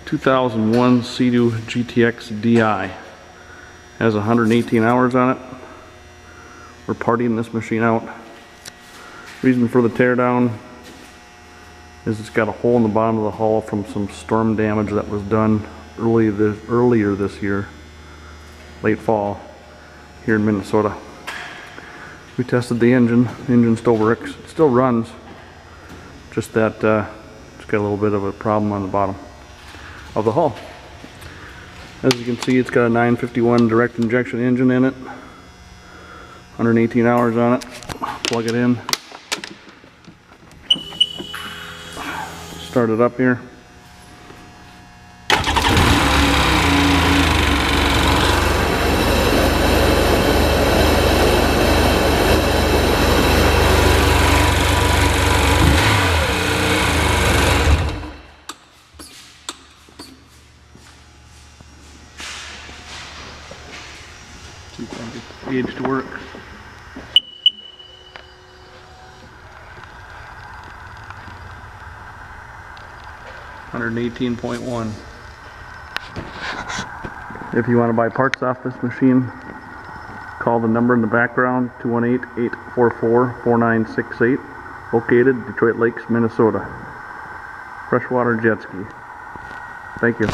2001 SEADOO GTX-DI. Has 118 hours on it. We're partying this machine out. Reason for the teardown is it's got a hole in the bottom of the hull from some storm damage that was done earlier this year, late fall, here in Minnesota. We tested the engine. The engine still works. It still runs. Just that it's got a little bit of a problem on the bottom of the hull. As you can see, it's got a 951 direct injection engine in it. 118 hours on it. Plug it in. Start it up here. See if I can get the gauge to work. $118.1. If you want to buy parts off this machine, call the number in the background, 218-844-4968, located Detroit Lakes, Minnesota. Freshwater jet ski. Thank you.